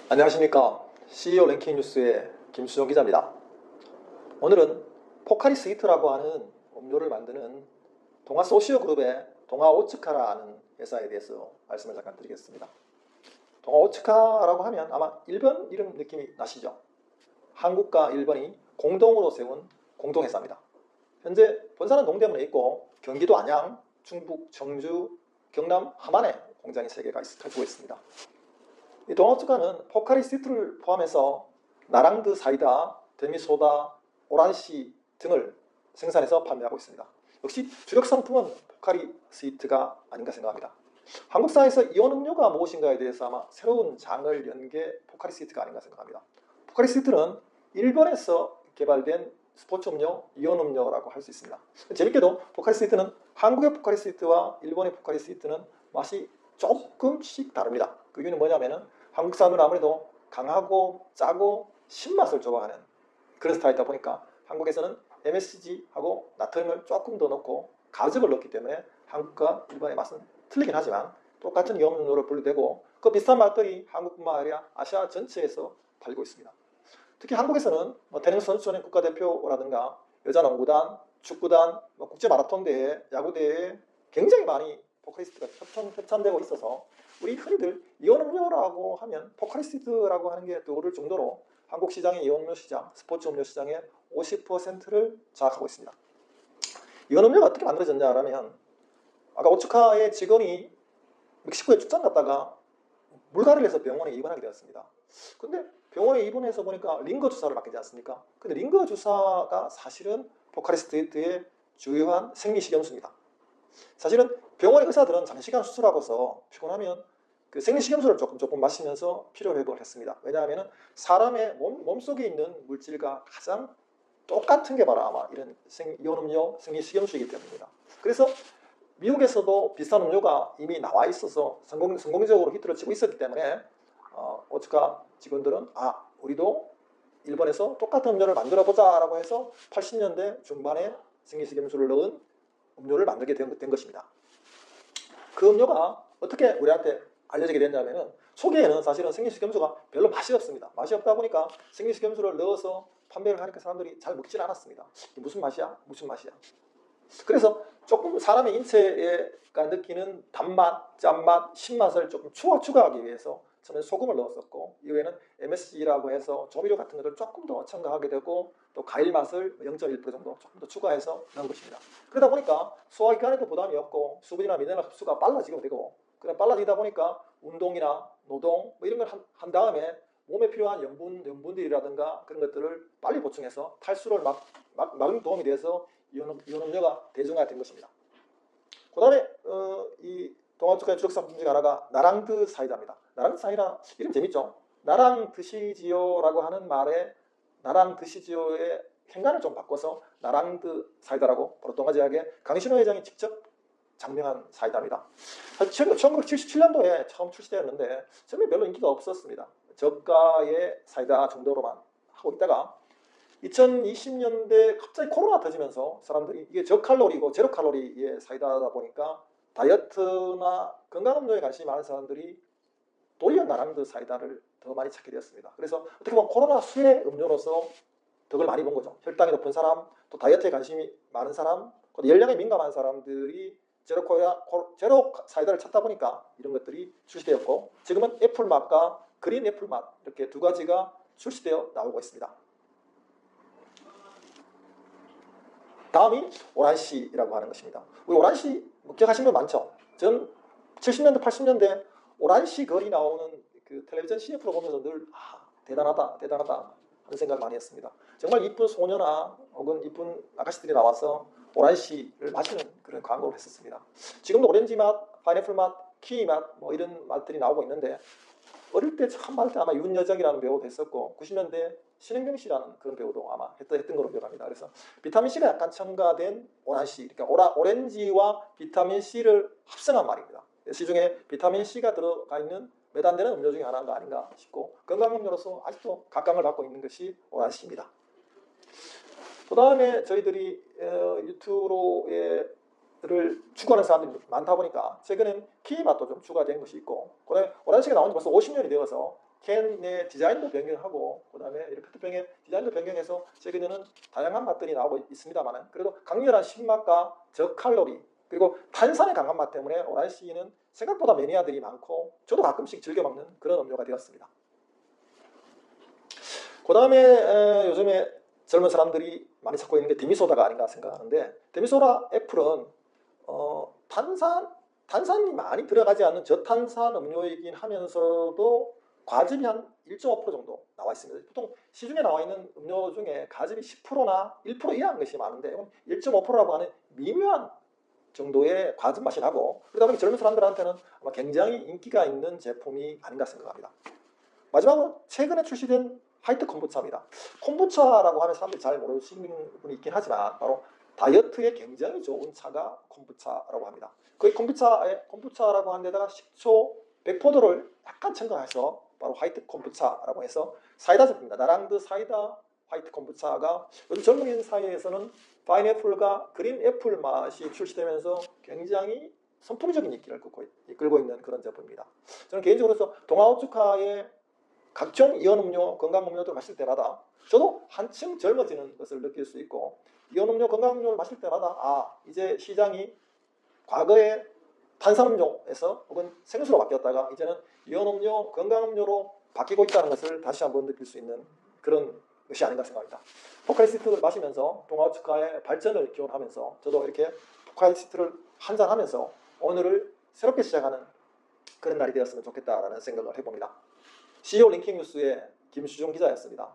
안녕하십니까. CEO 랭킹 뉴스의 김수정 기자입니다. 오늘은 포카리 스위트라고 하는 음료를 만드는 동아 소시오그룹의 동아 오츠카라는 회사에 대해서 말씀을 잠깐 드리겠습니다. 동아 오츠카라고 하면 아마 일본 이름 느낌이 나시죠? 한국과 일본이 공동으로 세운 공동회사입니다. 현재 본사는 동대문에 있고 경기도 안양, 충북 청주, 경남 함안에 공장이 3개가 가지고 있습니다. 이 동아오츠카는 포카리 스위트를 포함해서 나랑드 사이다, 데미소다, 오란시 등을 생산해서 판매하고 있습니다. 역시 주력 상품은 포카리 스위트가 아닌가 생각합니다. 한국사에서 이온 음료가 무엇인가에 대해서 아마 새로운 장을 연 게 포카리 스위트가 아닌가 생각합니다. 포카리 스위트는 일본에서 개발된 스포츠 음료, 이온 음료라고 할 수 있습니다. 재밌게도 포카리 스위트는 한국의 포카리 스위트와 일본의 포카리 스위트는 맛이 조금씩 다릅니다. 그 이유는 뭐냐면은 한국 사람들은 아무래도 강하고 짜고 신맛을 좋아하는 그런 스타일이다 보니까 한국에서는 MSG하고 나트륨을 조금 더 넣고 가즙을 넣기 때문에 한국과 일본의 맛은 틀리긴 하지만 똑같은 이온음료로 분류되고 그 비슷한 맛들이 한국뿐만 아니라 아시아 전체에서 팔리고 있습니다. 특히 한국에서는 태릉 선수촌의 국가대표라든가 여자농구단, 축구단, 국제 마라톤 대회, 야구 대회에 굉장히 많이 포카리 스위트가 협찬되고 있어서 우리 흔히들 이온음료라고 하면 포카리 스위트라고 하는 게 떠오를 정도로 한국 시장의 이온음료 시장, 스포츠 음료 시장의 50%를 장악하고 있습니다. 이온음료가 어떻게 만들어졌냐면 아까 오츠카의 직원이 멕시코에 출장 갔다가 물갈이를 해서 병원에 입원하게 되었습니다. 근데 병원에 입원해서 보니까 링거 주사를 맞게 되지 않습니까? 근데 링거 주사가 사실은 포카리 스위트의 주요한 생리식염수입니다. 사실은 병원의 의사들은 장시간 수술하고서 피곤하면 그 생리식염수를 조금 마시면서 피로회복을 했습니다. 왜냐하면 사람의 몸속에 있는 물질과 가장 똑같은 게 바로 아마 이런 이온음료 생리식염수이기 때문입니다. 그래서 미국에서도 비슷한 음료가 이미 나와 있어서 성공적으로 히트를 치고 있었기 때문에 오츠카 직원들은 우리도 일본에서 똑같은 음료를 만들어 보자라고 해서 80년대 중반에 생리식염수를 넣은 음료를 만들게 된 것입니다. 그 음료가 어떻게 우리한테 알려지게 됐냐면은 초기에는 사실은 생리식염수가 별로 맛이 없습니다. 맛이 없다 보니까 생리식염수를 넣어서 판매를 하니까 사람들이 잘 먹지는 않았습니다. 무슨 맛이야? 무슨 맛이야? 그래서 조금 사람의 인체가 느끼는 단맛, 짠맛, 신맛을 조금 추가하기 위해서 처음에 소금을 넣었었고 이후에는 MSG라고 해서 조미료 같은 것을 조금 더 첨가하게 되고 또 과일 맛을 0.1% 정도 조금 더 추가해서 넣은 것입니다. 그러다 보니까 소화기관에도 부담이 없고 수분이나 미네랄 흡수가 빨라지게 되고 그냥 빨라지다 보니까 운동이나 노동 이런 걸 한 다음에 몸에 필요한 염분들이라든가 그런 것들을 빨리 보충해서 탈수를 막는 도움이 돼서 이온음료가 대중화된 것입니다. 그 다음에 이 동아오츠카의 주력 상품 중 하나가 나랑드 사이다입니다. 나랑드 사이다 이름 재밌죠? 나랑 드시지요라고 하는 말에 나랑 드시지요의 행간을 좀 바꿔서 나랑드 사이다라고 바로 동아제약의 강신호 회장이 직접 장명한 사이다입니다. 1977년도에 처음 출시되었는데 처음에 별로 인기가 없었습니다. 저가의 사이다 정도로만 하고 있다가 2020년대 갑자기 코로나 터지면서 사람들이 이게 저칼로리고 제로 칼로리의 사이다다 보니까 다이어트나 건강음료에 관심이 많은 사람들이 도리어 나랑드 사이다를 더 많이 찾게 되었습니다. 그래서 어떻게 보면 코로나 수혜 음료로서 덕을 많이 본 거죠. 혈당이 높은 사람, 또 다이어트에 관심이 많은 사람, 열량에 민감한 사람들이 제로 사이다를 찾다 보니까 이런 것들이 출시되었고 지금은 애플맛과 그린 애플맛 이렇게 두 가지가 출시되어 나오고 있습니다. 다음이 오란시라고 하는 것입니다. 우리 오란시 기억하시는 분 많죠? 전 70년대, 80년대 오란시 거리 나오는 그 텔레비전 CF로 보면서 늘 대단하다 하는 생각을 많이 했습니다. 정말 이쁜 소녀나 혹은 이쁜 아가씨들이 나와서 오란시를 마시는 그런 광고를 했었습니다. 지금도 오렌지 맛, 파인애플 맛, 키위 맛 이런 맛들이 나오고 있는데 어릴 때 처음 할 때 아마 윤여정이라는 배우도 했었고 90년대 신은경 씨라는 그런 배우도 아마 했던 걸로 기억합니다. 그래서 비타민 C가 약간 첨가된 오란시, 그러니까 오렌지와 비타민 C를 합성한 말입니다. 시중에 비타민 C가 들어가 있는 몇 안 되는 음료 중에 하나가 아닌가 싶고 건강음료로서 아직도 각광을 받고 있는 것이 오란시입니다. 그 다음에 저희들이 유튜브를 추구하는 사람들이 많다 보니까 최근엔 키위 맛도 좀 추가된 것이 있고 그다음에 오란시가 나온 지 벌써 50년이 되어서 캔의 디자인도 변경하고 그다음에 이렇게 페트병의 디자인도 변경해서 최근에는 다양한 맛들이 나오고 있습니다만 그래도 강렬한 신맛과 저칼로리 그리고 탄산의 강한 맛 때문에 오라이시는 생각보다 매니아들이 많고 저도 가끔씩 즐겨 먹는 그런 음료가 되었습니다. 그 다음에 요즘에 젊은 사람들이 많이 찾고 있는 게 데미소다가 아닌가 생각하는데 데미소다 애플은 탄산이 많이 들어가지 않는 저탄산 음료이긴 하면서도 과즙이 한 1.5% 정도 나와 있습니다. 보통 시중에 나와 있는 음료 중에 과즙이 10%나 1% 이하인 것이 많은데 1.5%라고 하는 미묘한 정도의 과즙 맛이 나고 그러다 보니 젊은 사람들한테는 아마 굉장히 인기가 있는 제품이 아닌가 생각합니다. 마지막으로 최근에 출시된 화이트 콤부차입니다. 콤부차라고 하면 사람들이 잘 모르시는 분이 있긴 하지만 바로 다이어트에 굉장히 좋은 차가 콤부차라고 합니다. 그 콤부차라고 하는 데다가 식초 100%를 약간 첨가해서 바로 화이트 콤부차라고 해서 사이다 제품입니다. 나랑드 사이다 화이트 콤부차가 요즘 젊은이 사이에서는 파인애플과 그린 애플 맛이 출시되면서 굉장히 선풍적인 인기를 끌고 있는 그런 제품입니다. 저는 개인적으로 동아오츠카의 각종 이온음료, 건강음료를 마실 때마다 저도 한층 젊어지는 것을 느낄 수 있고 이온음료, 건강음료를 마실 때마다 이제 시장이 과거에 탄산음료에서 혹은 생수로 바뀌었다가 이제는 이온음료, 건강음료로 바뀌고 있다는 것을 다시 한번 느낄 수 있는 그런 것이 아닌가 생각합니다. 포카리스트를 마시면서 동아오츠카의 발전을 기원하면서 저도 이렇게 포카리스트를 한잔하면서 오늘을 새롭게 시작하는 그런 날이 되었으면 좋겠다라는 생각을 해봅니다. CEO 링킹 뉴스의 김수종 기자였습니다.